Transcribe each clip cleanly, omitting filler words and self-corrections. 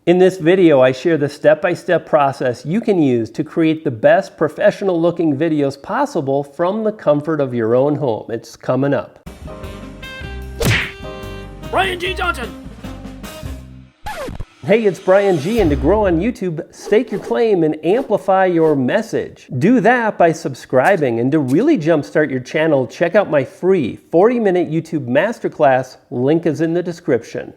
In this video, I share the step-by-step process you can use to create the best professional-looking videos possible from the comfort of your own home. It's coming up. Brian G. Johnson. Hey, it's Brian G, and to grow on YouTube, stake your claim and amplify your message. Do that by subscribing, and to really jumpstart your channel, check out my free 40-minute YouTube Masterclass. Link is in the description.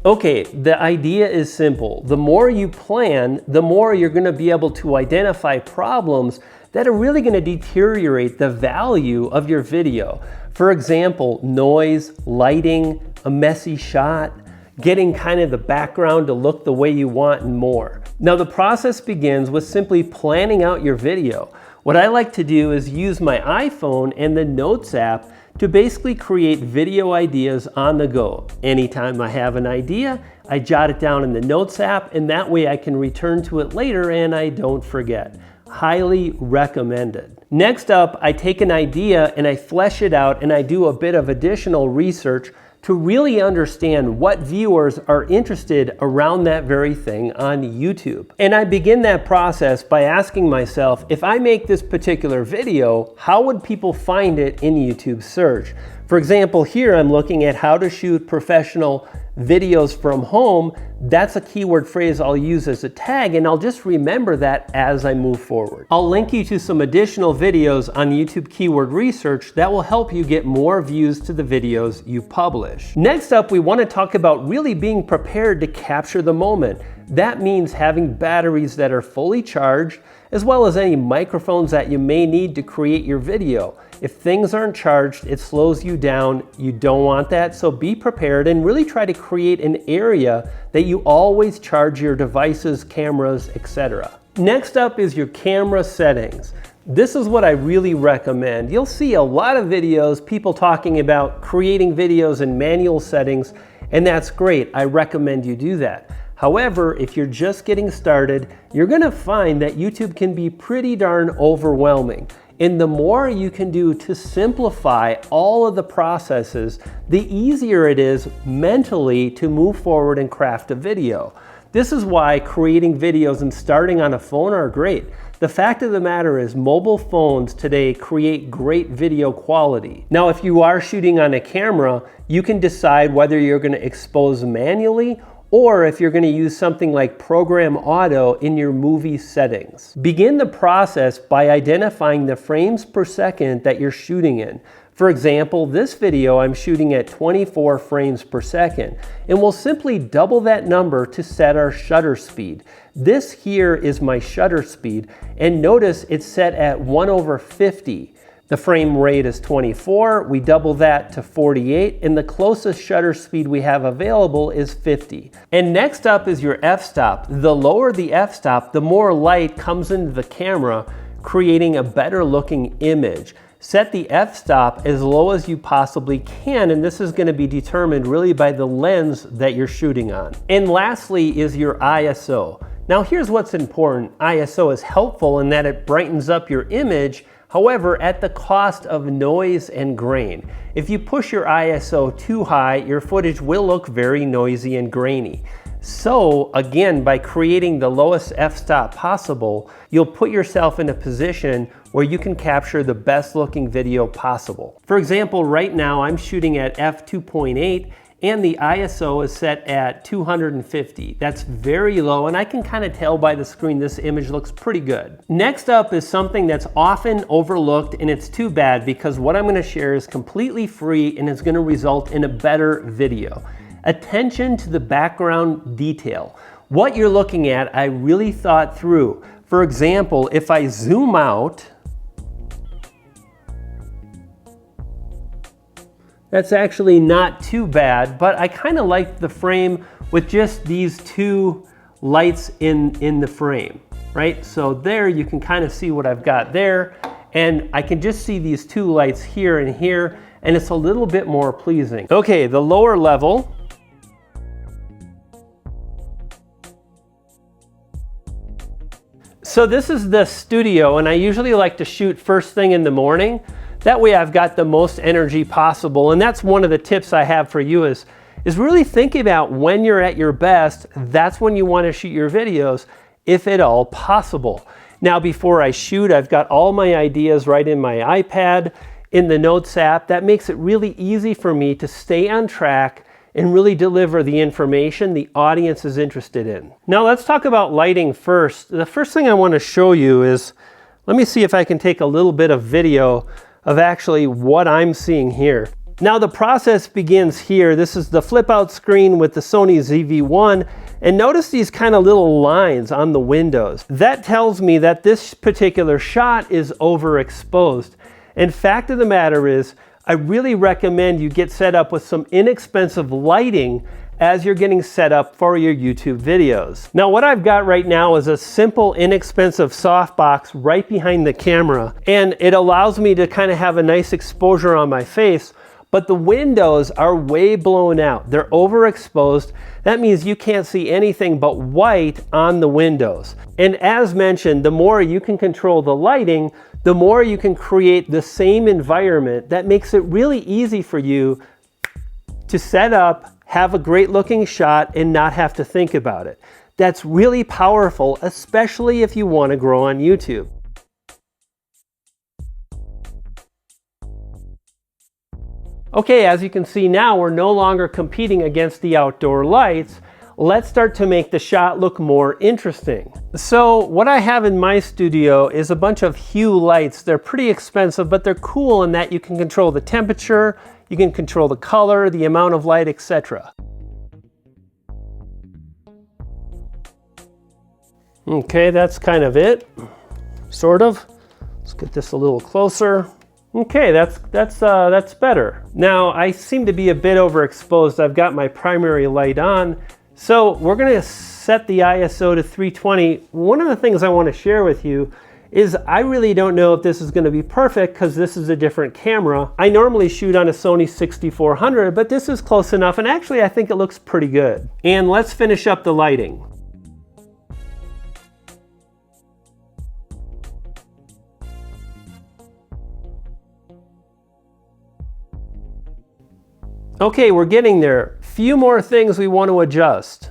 Okay, the idea is simple. The more you plan, the more you're going to be able to identify problems that are really going to deteriorate the value of your video. For example, noise, lighting, a messy shot, getting kind of the background to look the way you want, and more. Now the process begins with simply planning out your video. What I like to do is use my iPhone and the Notes app to basically create video ideas on the go. Anytime I have an idea, I jot it down in the Notes app, and that way I can return to it later and I don't forget. Highly recommended. Next up, I take an idea and I flesh it out, and I do a bit of additional research to really understand what viewers are interested around that very thing on YouTube. And I begin that process by asking myself, if I make this particular video, how would people find it in YouTube search? For example, here I'm looking at how to shoot professional videos from home. That's a keyword phrase I'll use as a tag, and I'll just remember that as I move forward. I'll link you to some additional videos on YouTube keyword research that will help you get more views to the videos you publish. Next up, we want to talk about really being prepared to capture the moment. That means having batteries that are fully charged, as well as any microphones that you may need to create your video. If things aren't charged, it slows you down. You don't want that, so be prepared and really try to create an area that you always charge your devices, cameras, etc. Next up is your camera settings. This is what I really recommend. You'll see a lot of videos, people talking about creating videos in manual settings, and that's great. I recommend you do that. However, if you're just getting started, you're gonna find that YouTube can be pretty darn overwhelming. And the more you can do to simplify all of the processes, the easier it is mentally to move forward and craft a video. This is why creating videos and starting on a phone are great. The fact of the matter is, mobile phones today create great video quality. Now, if you are shooting on a camera, you can decide whether you're going to expose manually or if you're going to use something like Program Auto in your movie settings. Begin the process by identifying the frames per second that you're shooting in. For example, this video I'm shooting at 24 frames per second, and we'll simply double that number to set our shutter speed. This here is my shutter speed, and notice it's set at 1/50. The frame rate is 24, we double that to 48, and the closest shutter speed we have available is 50. And next up is your f-stop. The lower the f-stop, the more light comes into the camera, creating a better looking image. Set the f-stop as low as you possibly can, and this is going to be determined really by the lens that you're shooting on. And lastly is your ISO. Now here's what's important. ISO is helpful in that it brightens up your image, however, at the cost of noise and grain. If you push your ISO too high, your footage will look very noisy and grainy. So again, by creating the lowest f-stop possible, you'll put yourself in a position where you can capture the best looking video possible. For example, right now I'm shooting at f2.8 and the ISO is set at 250. That's very low, and I can kind of tell by the screen this image looks pretty good. Next up is something that's often overlooked, and it's too bad because what I'm going to share is completely free and it's going to result in a better video. Attention to the background detail. What you're looking at, I really thought through. For example, if I zoom out, that's actually not too bad, but I kind of like the frame with just these two lights in the frame, right? So there you can kind of see what I've got there, and I can just see these two lights here and here, and it's a little bit more pleasing. Okay, the lower level. So this is the studio, and I usually like to shoot first thing in the morning. That way I've got the most energy possible, and that's one of the tips I have for you is is really think about when you're at your best. That's when you want to shoot your videos, if at all possible. Now, before I shoot, I've got all my ideas right in my iPad, in the Notes app. That makes it really easy for me to stay on track and really deliver the information the audience is interested in. Now let's talk about lighting first. The first thing I want to show you is, let me see if I can take a little bit of video of actually what I'm seeing here. Now the process begins here. This is the flip out screen with the Sony ZV-1, and notice these kind of little lines on the windows. That tells me that this particular shot is overexposed. And fact of the matter is, I really recommend you get set up with some inexpensive lighting as you're getting set up for your YouTube videos. Now what I've got right now is a simple, inexpensive softbox right behind the camera, and it allows me to kind of have a nice exposure on my face, but the windows are way blown out. They're overexposed. That means you can't see anything but white on the windows. And as mentioned, the more you can control the lighting, the more you can create the same environment that makes it really easy for you to set up, have a great looking shot, and not have to think about it. That's really powerful, especially if you want to grow on YouTube. Okay, as you can see now, we're no longer competing against the outdoor lights. Let's start to make the shot look more interesting. So what I have in my studio is a bunch of hue lights. They're pretty expensive, but they're cool in that you can control the temperature, you can control the color, the amount of light, etc. Okay, that's kind of it, sort of. Let's get this a little closer. Okay, that's better. Now, I seem to be a bit overexposed. I've got my primary light on. So we're gonna set the ISO to 320. One of the things I wanna share with you is I really don't know if this is gonna be perfect because this is a different camera. I normally shoot on a Sony 6400, but this is close enough, and actually I think it looks pretty good. And let's finish up the lighting. Okay, we're getting there. Few more things we want to adjust.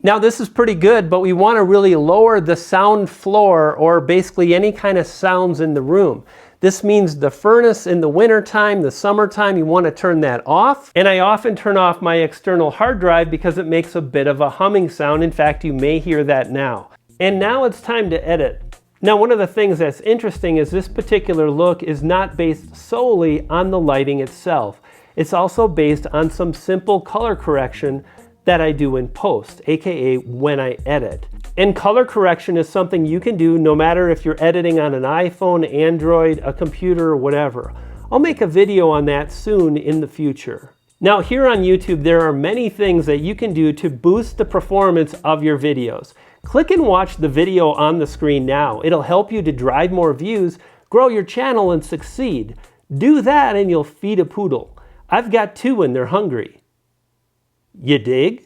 Now this is pretty good, but we want to really lower the sound floor, or basically any kind of sounds in the room. This means the furnace in the wintertime, the summertime, you want to turn that off. And I often turn off my external hard drive because it makes a bit of a humming sound. In fact, you may hear that now. And now it's time to edit. Now, one of the things that's interesting is this particular look is not based solely on the lighting itself. It's also based on some simple color correction that I do in post, aka when I edit. And color correction is something you can do no matter if you're editing on an iPhone, Android, a computer, or whatever. I'll make a video on that soon in the future. Now, here on YouTube, there are many things that you can do to boost the performance of your videos. Click and watch the video on the screen now. It'll help you to drive more views, grow your channel, and succeed. Do that and you'll feed a poodle. I've got two and they're hungry. You dig?